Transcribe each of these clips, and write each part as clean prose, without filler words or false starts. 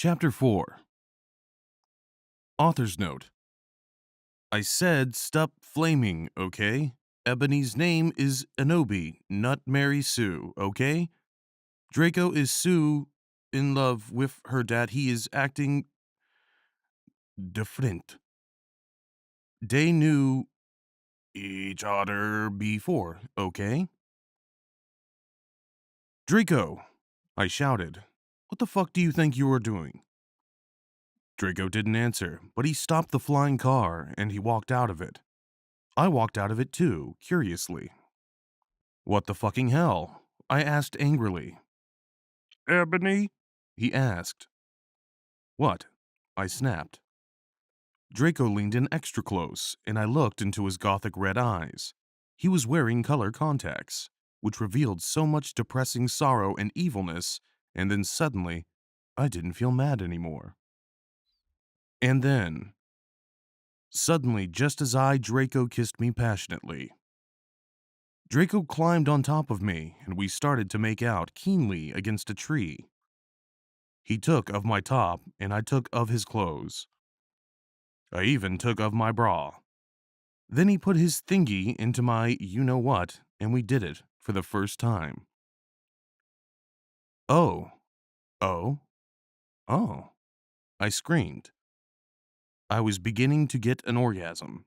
Chapter 4. Author's Note. I said stop flaming, okay? Ebony's name is Anobi, not Mary Sue, okay? Draco is Sue in love with her dad. He is acting different. They knew each other before, okay? Draco, I shouted. What the fuck do you think you are doing? Draco didn't answer, but he stopped the flying car and he walked out of it. I walked out of it too, curiously. What the fucking hell? I asked angrily. Ebony? He asked. What? I snapped. Draco leaned in extra close, and I looked into his gothic red eyes. He was wearing color contacts, which revealed so much depressing sorrow and evilness, and then suddenly, I didn't feel mad anymore. And then, suddenly, just as Draco kissed me passionately. Draco climbed on top of me, and we started to make out keenly against a tree. He took of my top, and I took of his clothes. I even took of my bra. Then he put his thingy into my you-know-what, and we did it for the first time. Oh, oh, oh, I screamed. I was beginning to get an orgasm.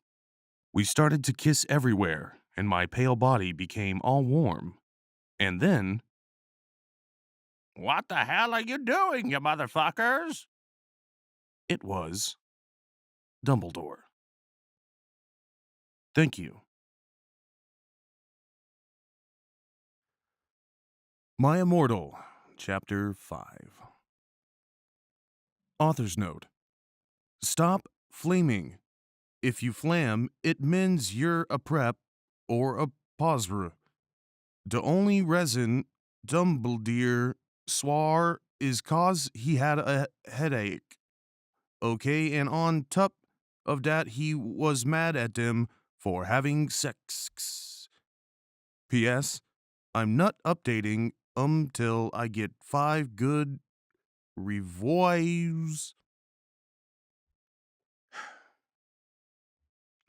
We started to kiss everywhere, and my pale body became all warm. And then... What the hell are you doing, you motherfuckers? It was Dumbledore. Thank you. My Immortal, Chapter 5. Author's Note. Stop flaming. If you flam, it means you're a prep or a posra. The only reason Dumbledore swore is cause he had a headache. Okay, and on top of that, he was mad at them for having sex. P.S. I'm not updating till I get 5 good reviews.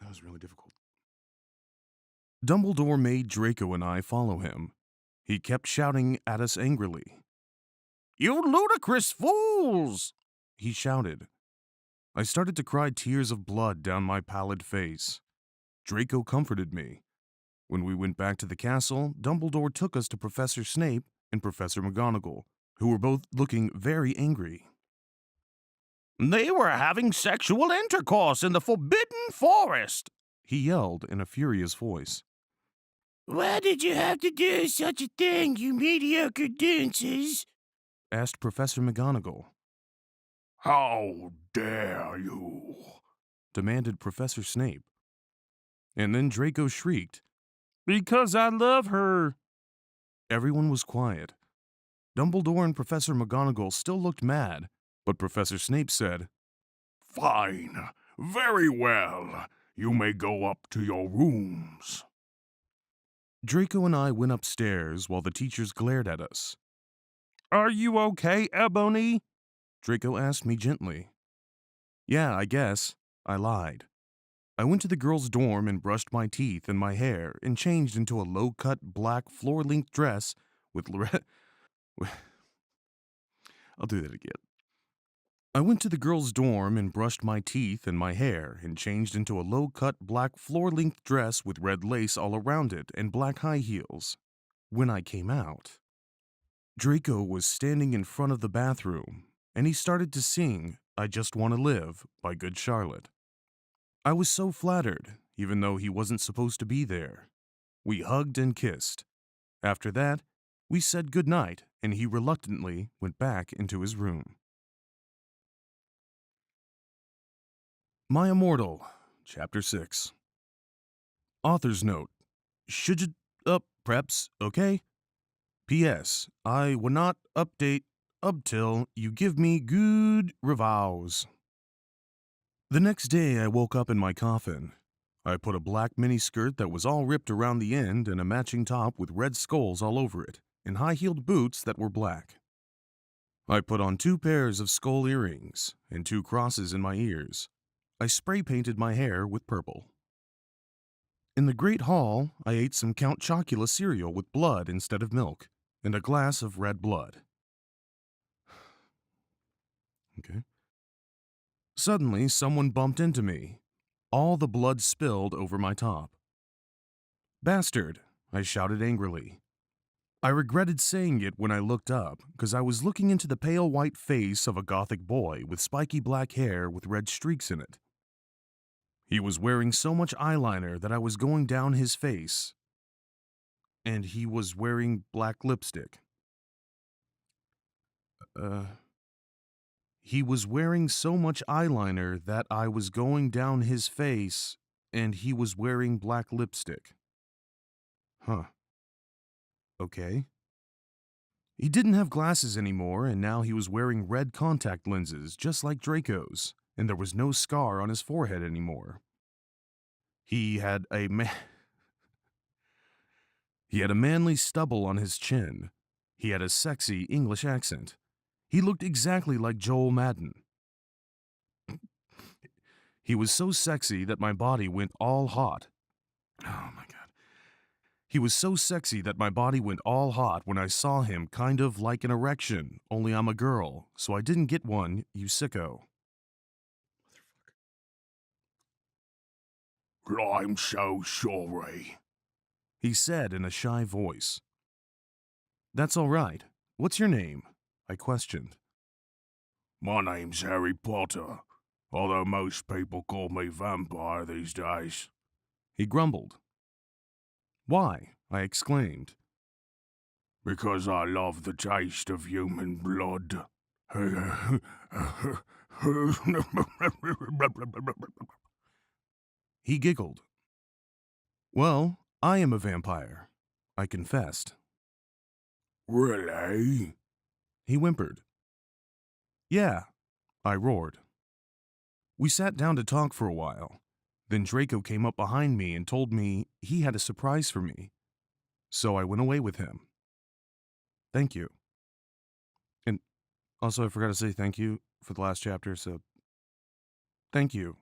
That was really difficult. Dumbledore made Draco and I follow him. He kept shouting at us angrily. You ludicrous fools! He shouted. I started to cry tears of blood down my pallid face. Draco comforted me. When we went back to the castle, Dumbledore took us to Professor Snape and Professor McGonagall, who were both looking very angry. They were having sexual intercourse in the Forbidden Forest, he yelled in a furious voice. Why did you have to do such a thing, you mediocre dunces? Asked Professor McGonagall. How dare you? Demanded Professor Snape. And then Draco shrieked, Because I love her. Everyone was quiet. Dumbledore and Professor McGonagall still looked mad, but Professor Snape said, Fine, very well. You may go up to your rooms. Draco and I went upstairs while the teachers glared at us. Are you okay, Ebony? Draco asked me gently. Yeah, I guess. I lied. I went to the girls' dorm and brushed my teeth and my hair and changed into a low-cut black floor-length dress with I'll do that again. I went to the girls' dorm and brushed my teeth and my hair and changed into a low-cut black floor-length dress with red lace all around it and black high heels. When I came out, Draco was standing in front of the bathroom, and he started to sing I Just Want to Live by Good Charlotte. I was so flattered, even though he wasn't supposed to be there. We hugged and kissed. After that, we said goodnight, and he reluctantly went back into his room. My Immortal, Chapter 6. Author's Note. Should you preps, okay? P.S. I will not update until you give me good reviews. The next day I woke up in my coffin. I put a black miniskirt that was all ripped around the end and a matching top with red skulls all over it, and high-heeled boots that were black. I put on 2 pairs of skull earrings and 2 crosses in my ears. I spray painted my hair with purple. In the Great Hall, I ate some Count Chocula cereal with blood instead of milk, and a glass of red blood. Okay. Suddenly, someone bumped into me. All the blood spilled over my top. Bastard! I shouted angrily. I regretted saying it when I looked up, because I was looking into the pale white face of a gothic boy with spiky black hair with red streaks in it. He was wearing so much eyeliner that I was going down his face, and he was wearing black lipstick. He was wearing so much eyeliner that I was going down his face, and he was wearing black lipstick. Huh. Okay. He didn't have glasses anymore, and now he was wearing red contact lenses, just like Draco's, and there was no scar on his forehead anymore. He had a manly stubble on his chin. He had a sexy English accent. He looked exactly like Joel Madden. He was so sexy that my body went all hot. Oh my god. He was so sexy that my body went all hot when I saw him, kind of like an erection, only I'm a girl, so I didn't get one, you sicko. I'm so sorry, he said in a shy voice. That's all right. What's your name? I questioned. My name's Harry Potter, although most people call me Vampire these days, he grumbled. Why? I exclaimed. Because I love the taste of human blood. He giggled. Well, I am a vampire, I confessed. Really? He whimpered. Yeah, I roared. We sat down to talk for a while. Then Draco came up behind me and told me he had a surprise for me. So I went away with him. Thank you. And also, I forgot to say thank you for the last chapter, so thank you.